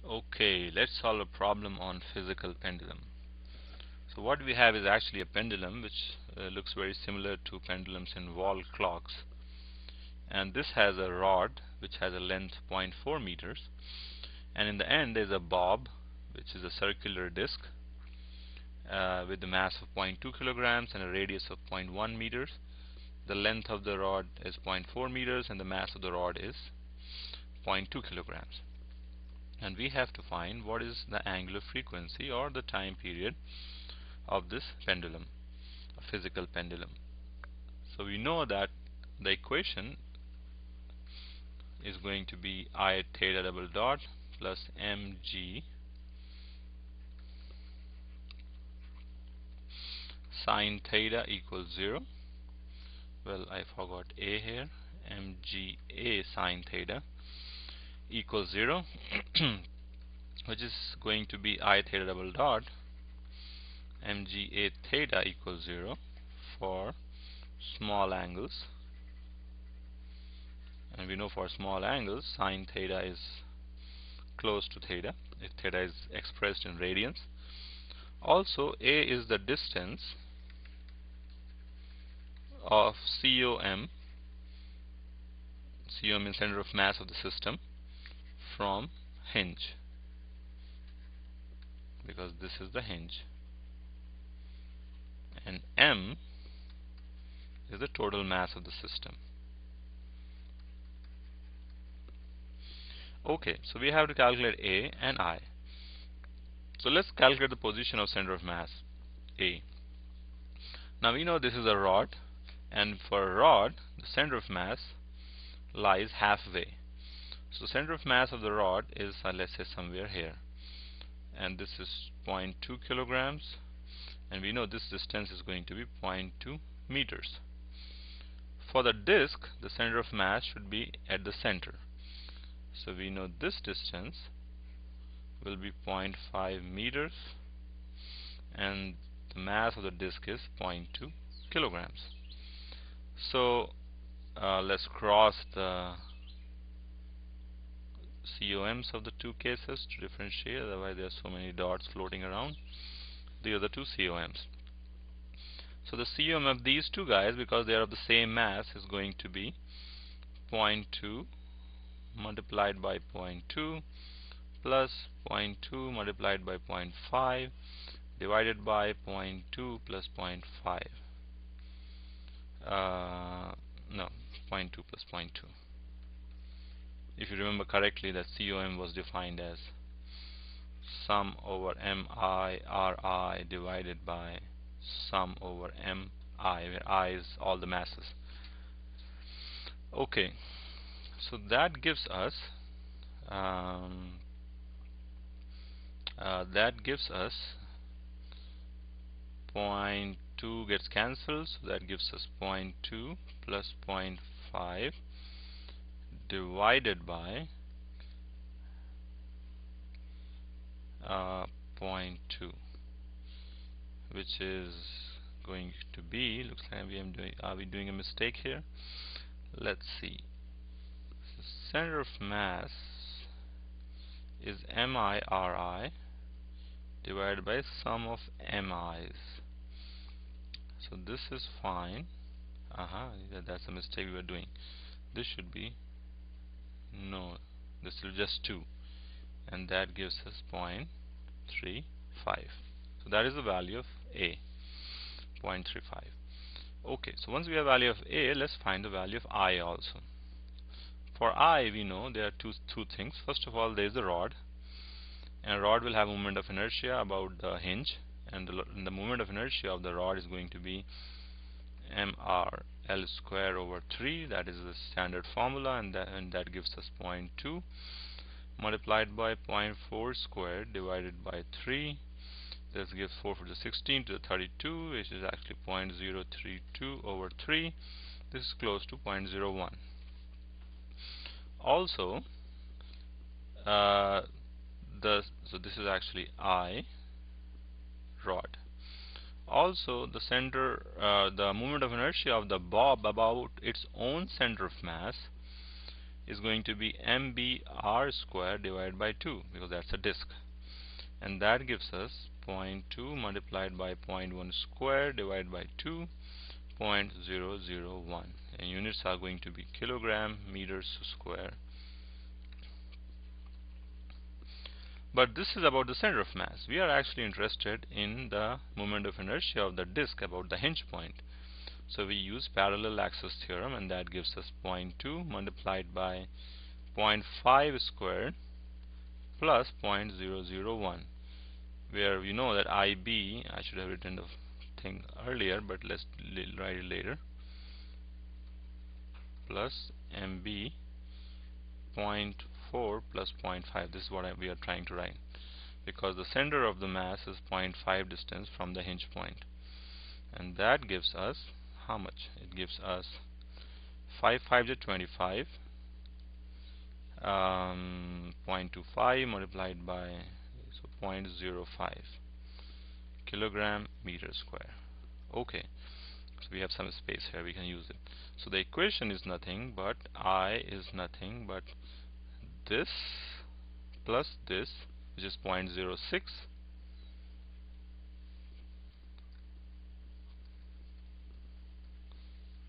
Okay, let's solve a problem on physical pendulum. So what we have is actually a pendulum which looks very similar to pendulums in wall clocks, and this has a rod which has a length 0.4 meters, and in the end there's a bob which is a circular disc with the mass of zero point 0.2 kilograms and a radius of 0.1 meters. The length of the rod is 0.4 meters and the mass of the rod is 0.2 kilograms. And we have to find what is the angular frequency or the time period of this pendulum, a physical pendulum. So we know that the equation is going to be I theta double dot plus mg sine theta equals 0. Well, I forgot a here. mga sine theta equals 0 which is going to be I theta double dot mga theta equals 0 for small angles, and we know for small angles sine theta is close to theta if theta is expressed in radians. Also, a is the distance of COM. COM is center of mass of the system from hinge, because this is the hinge, and m is the total mass of the system. Okay, so we have to calculate A and I. So let's calculate the position of center of mass A. Now we know this is a rod, and for a rod the center of mass lies halfway. So center of mass of the rod is let's say somewhere here, and this is 0.2 kilograms, and we know this distance is going to be 0.2 meters. For the disc, the center of mass should be at the center, so we know this distance will be 0.5 meters, and the mass of the disc is 0.2 kilograms. So let's cross the COMs of the two cases to differentiate, otherwise there are so many dots floating around. These are the two COMs. So the COM of these two guys, because they are of the same mass, is going to be 0.2 multiplied by 0.2 plus 0.2 multiplied by 0.5 divided by 0.2 plus 0.5. No, 0.2 plus 0.2. If you remember correctly, that COM was defined as sum over MI divided by sum over MI, where I is all the masses. Okay, so that gives us um, 0.2 gets cancelled, so that gives us 0.2 plus 0.5 divided by 0.2, which is going to be, looks like are we doing a mistake here? Let's see. So center of mass is MIRI divided by sum of MIs. So this is fine. That's a mistake we were doing. This should be, no, this is just 2, and that gives us 0.35. So that is the value of A, 0.35. Okay, so once we have value of A, let's find the value of I also. For I, we know there are two things. First of all, there is the rod, and a rod will have moment of inertia about the hinge, and the moment of inertia of the rod is going to be mr L square over 3. That is the standard formula, and that gives us 0.2 multiplied by 0.4 squared divided by 3. This gives 4 to the 16 to the 32, which is actually 0.032 over 3. This is close to 0.01. Also, so this is actually I rod. Also, the the moment of inertia of the bob about its own center of mass is going to be mbr squared divided by 2, because that's a disk, and that gives us zero point 0.2 multiplied by 0.1 squared divided by 2, 0.001, and units are going to be kilogram meters square. But this is about the center of mass. We are actually interested in the moment of inertia of the disk about the hinge point. So we use parallel axis theorem, and that gives us 0.2 multiplied by 0.5 squared plus 0.001, where we know that IB, I should have written the thing earlier, but let's write it later, plus MB 0.4 plus 0.5. This is what we are trying to write, because the center of the mass is 0.5 distance from the hinge point, and that gives us how much? It gives us 5 5 to 25, 0.25 multiplied by 0.05 kilogram meter square. Okay, so we have some space here, we can use it. So the equation is nothing but I is nothing but this plus this, which is 0.06,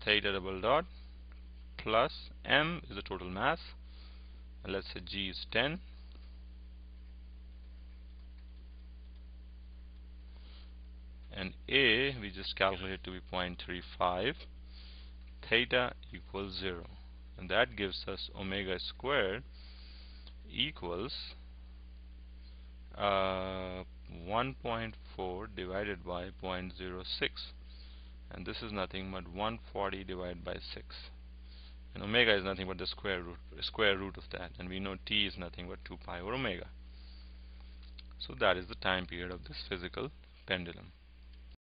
theta double dot, plus m is the total mass, and let's say g is 10, and a we just calculate to be 0.35, theta equals 0, and that gives us omega squared equals 1.4 divided by 0.06, and this is nothing but 140 divided by 6, and omega is nothing but the square root of that, and we know t is nothing but 2 pi over omega. So that is the time period of this physical pendulum.